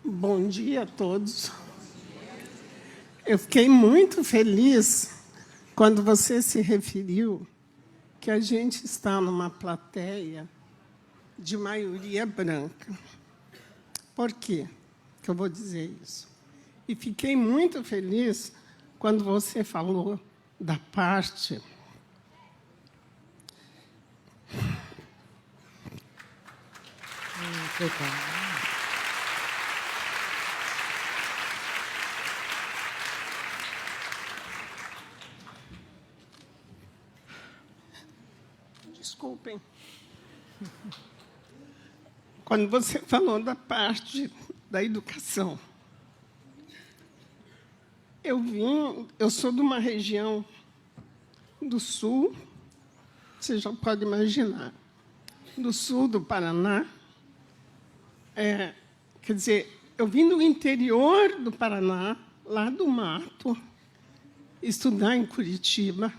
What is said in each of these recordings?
Bom dia a todos. Eu fiquei muito feliz quando você se referiu que a gente está numa plateia de maioria branca. Por quê que eu vou dizer isso? E fiquei muito feliz quando você falou da parte Desculpem. Quando você falou da parte da educação, eu sou de uma região do sul, você já pode imaginar, do sul do Paraná. Quer dizer, eu vim do interior do Paraná, lá do mato, estudar em Curitiba.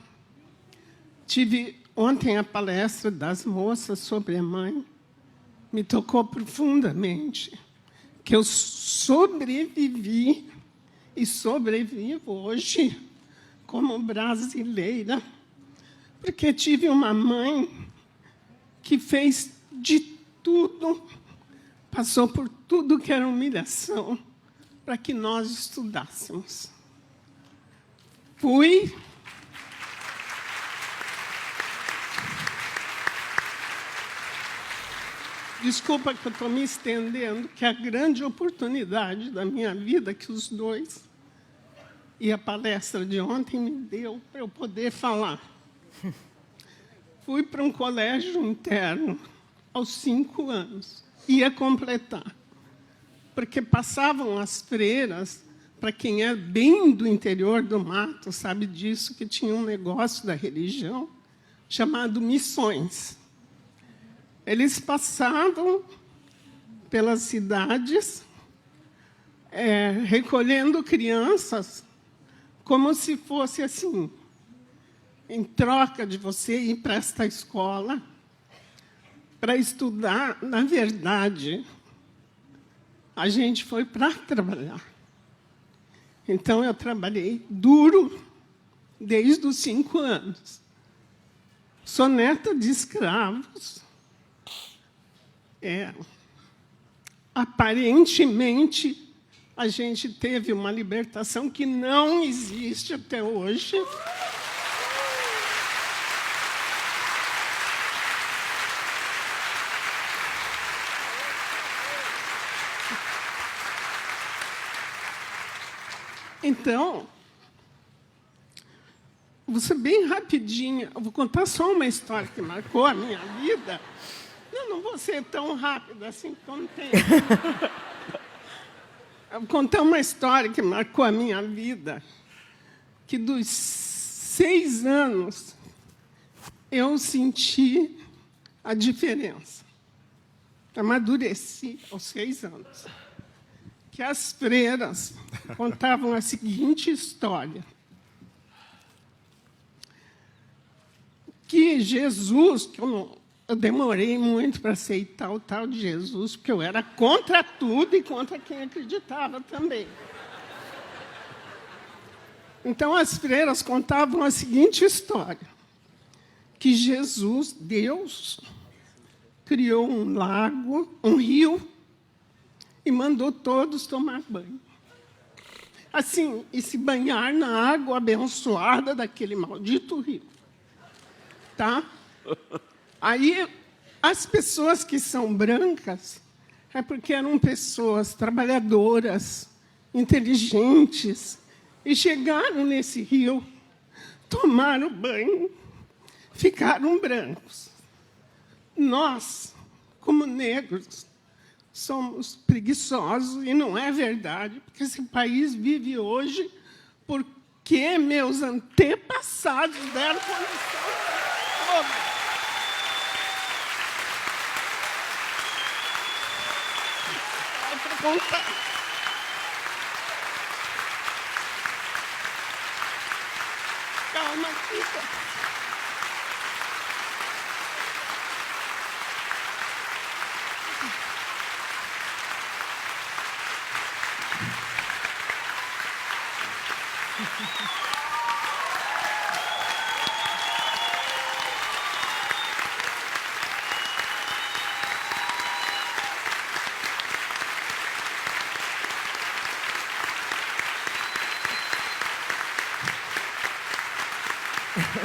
Tive ontem a palestra das moças sobre a mãe. Me tocou profundamente, que eu sobrevivi e sobrevivo hoje como brasileira, porque tive uma mãe que fez de tudo, passou por tudo que era humilhação, para que nós estudássemos. Desculpa que eu estou me estendendo, que é a grande oportunidade da minha vida que os dois e a palestra de ontem me deu para eu poder falar. Fui para um colégio interno aos 5 anos. Ia completar. Porque passavam as freiras, para quem é bem do interior do mato, sabe disso, que tinha um negócio da religião chamado missões. Eles passavam pelas cidades, recolhendo crianças, como se fosse assim, em troca de você ir para esta escola, para estudar. Na verdade, a gente foi para trabalhar. Então, eu trabalhei duro desde os 5 anos. Sou neta de escravos. Aparentemente, a gente teve uma libertação que não existe até hoje. Então, vou ser bem rapidinha. Eu vou contar só uma história que marcou a minha vida. Não vou ser tão rápida assim, porque eu não tenho. Eu vou contar uma história que marcou a minha vida, que dos 6 anos eu senti a diferença. Amadureci aos 6 anos. Que as freiras contavam a seguinte história. Que Jesus, que eu demorei muito para aceitar o tal de Jesus, porque eu era contra tudo e contra quem acreditava também. Então, as freiras contavam a seguinte história, que Jesus, Deus, criou um lago, um rio, e mandou todos tomar banho. Assim, e se banhar na água abençoada daquele maldito rio. Tá? Aí, as pessoas que são brancas é porque eram pessoas trabalhadoras, inteligentes, e chegaram nesse rio, tomaram banho, ficaram brancos. Nós, como negros, somos preguiçosos, e não é verdade, porque esse país vive hoje porque meus antepassados deram condição toda. Contar. Calma, fica.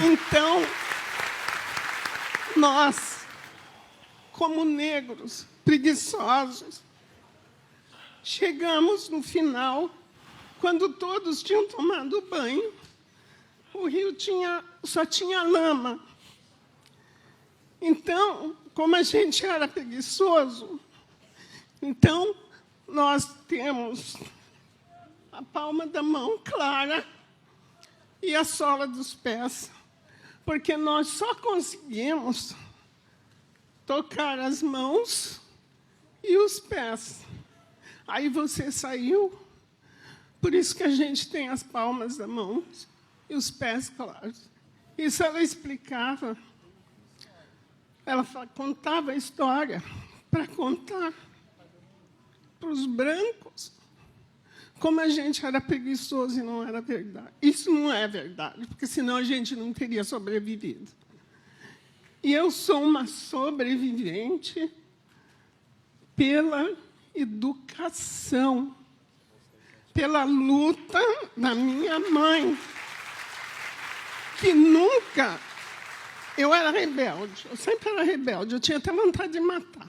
Então, nós, como negros preguiçosos, chegamos no final, quando todos tinham tomado banho, o rio só tinha lama. Então, como a gente era preguiçoso, então nós temos a palma da mão clara e a sola dos pés, porque nós só conseguimos tocar as mãos e os pés. Aí você saiu, por isso que a gente tem as palmas da mão e os pés claros. Isso ela explicava, ela contava a história para contar para os brancos como a gente era preguiçoso e não era verdade. Isso não é verdade, porque senão a gente não teria sobrevivido. E eu sou uma sobrevivente pela educação, pela luta da minha mãe, que nunca... Eu era rebelde, eu sempre era rebelde, eu tinha até vontade de matar.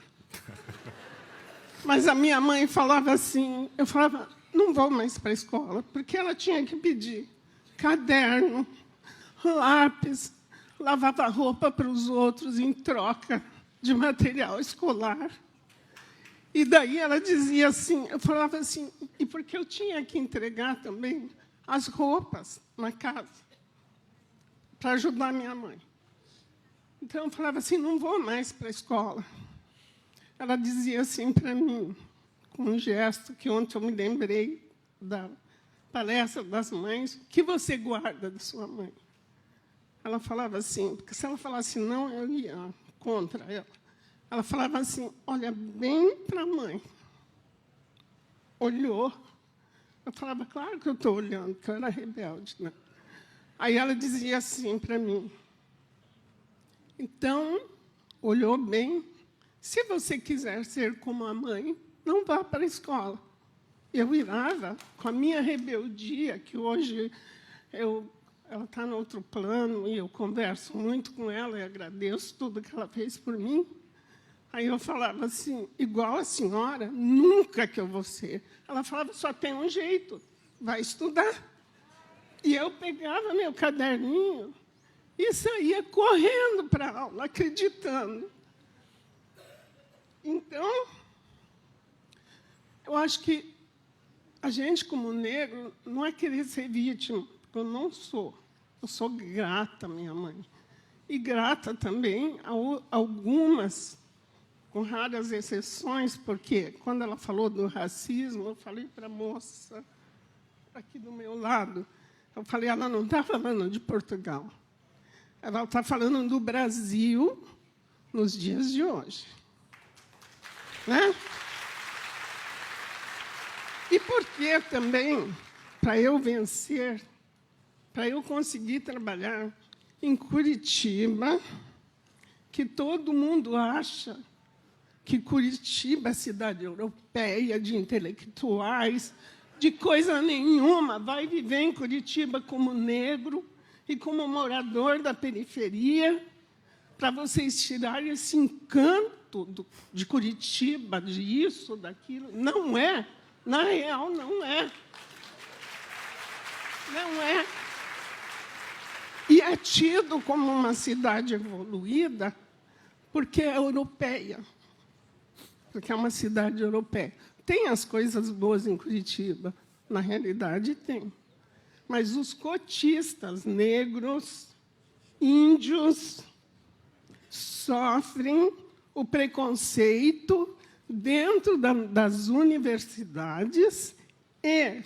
Mas a minha mãe falava assim, eu falava, não vou mais para a escola, porque ela tinha que pedir caderno, lápis, lavava roupa para os outros em troca de material escolar. E daí ela dizia assim, eu falava assim, e porque eu tinha que entregar também as roupas na casa, para ajudar minha mãe. Então eu falava assim, não vou mais para a escola. Ela dizia assim para mim, com um gesto que ontem eu me lembrei da palestra das mães, o que você guarda da sua mãe? Ela falava assim, porque se ela falasse não, eu ia contra ela. Ela falava assim, olha bem para a mãe. Olhou. Eu falava, claro que eu estou olhando, porque eu era rebelde, né? Aí ela dizia assim para mim, então, olhou bem, se você quiser ser como a mãe, não vá para a escola. Eu virava com a minha rebeldia, que hoje ela está no outro plano, e eu converso muito com ela e agradeço tudo que ela fez por mim. Aí eu falava assim, igual a senhora, nunca que eu vou ser. Ela falava, só tem um jeito, vai estudar. E eu pegava meu caderninho e saía correndo para a aula, acreditando. Então, eu acho que a gente, como negro, não é querer ser vítima, porque eu não sou. Eu sou grata à minha mãe. E grata também a algumas, com raras exceções, porque quando ela falou do racismo, eu falei para a moça aqui do meu lado, eu falei, ela não está falando de Portugal. Ela está falando do Brasil nos dias de hoje. Né? E por que também, para eu vencer, para eu conseguir trabalhar em Curitiba, que todo mundo acha que Curitiba é cidade europeia, de intelectuais, de coisa nenhuma, vai viver em Curitiba como negro e como morador da periferia, para vocês tirarem esse encanto de Curitiba, disso, daquilo. Não é. Na real, não é. Não é. E é tido como uma cidade evoluída porque é europeia. Porque é uma cidade europeia. Tem as coisas boas em Curitiba. Na realidade, tem. Mas os cotistas negros, índios, sofrem o preconceito dentro das universidades e,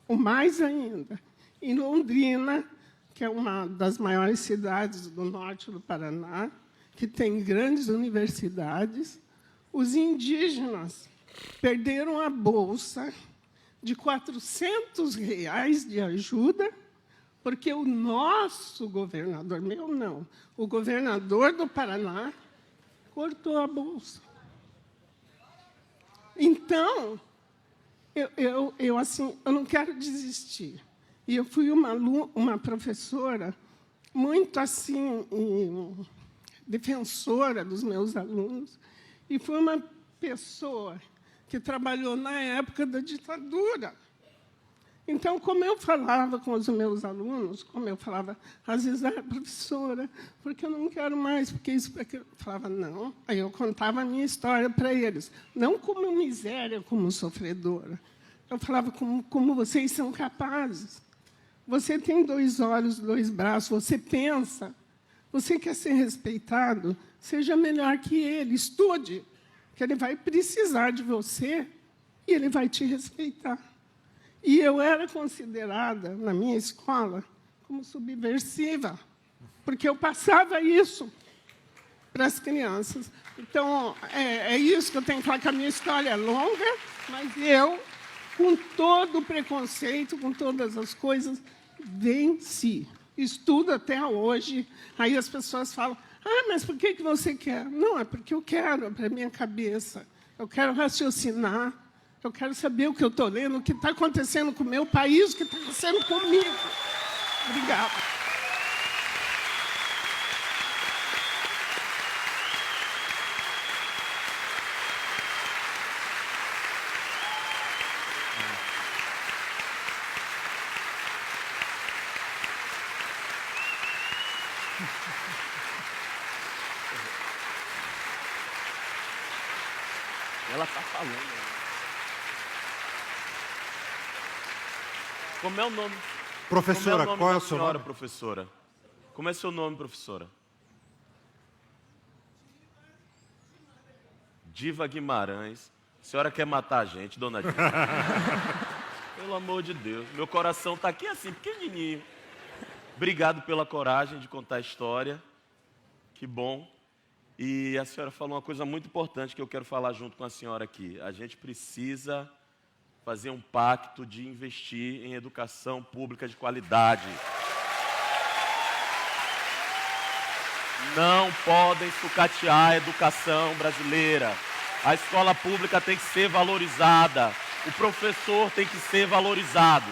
o mais ainda, em Londrina, que é uma das maiores cidades do norte do Paraná, que tem grandes universidades, os indígenas perderam a bolsa de R$ 400 de ajuda, porque o nosso governador, meu não, o governador do Paraná cortou a bolsa. Então, eu não quero desistir. E eu fui uma professora muito assim, defensora dos meus alunos, e fui uma pessoa que trabalhou na época da ditadura. Então, como eu falava com os meus alunos, como eu falava, às vezes, professora, porque eu não quero mais, porque isso, porque eu falava, não. Aí eu contava a minha história para eles, não como miséria, como sofredora. Eu falava como vocês são capazes. Você tem 2 olhos, 2 braços, você pensa, você quer ser respeitado, seja melhor que ele, estude, que ele vai precisar de você e ele vai te respeitar. E eu era considerada, na minha escola, como subversiva, porque eu passava isso para as crianças. Então, é isso que eu tenho que falar, que a minha história é longa, mas eu, com todo o preconceito, com todas as coisas, venci. Estudo até hoje. Aí as pessoas falam, mas por que você quer? Não, é porque eu quero, é para a minha cabeça. Eu quero raciocinar. Eu quero saber o que eu estou lendo, o que está acontecendo com o meu país, o que está acontecendo comigo. Obrigada. Ela está falando. Como é o nome? Professora, qual é o seu senhora, nome? professora? Como é seu nome, professora? Diva Guimarães. A senhora quer matar a gente, dona Diva? Pelo amor de Deus. Meu coração está aqui assim, pequenininho. Obrigado pela coragem de contar a história. Que bom. E a senhora falou uma coisa muito importante que eu quero falar junto com a senhora aqui. A gente precisa fazer um pacto de investir em educação pública de qualidade. Não podem sucatear a educação brasileira. A escola pública tem que ser valorizada. O professor tem que ser valorizado.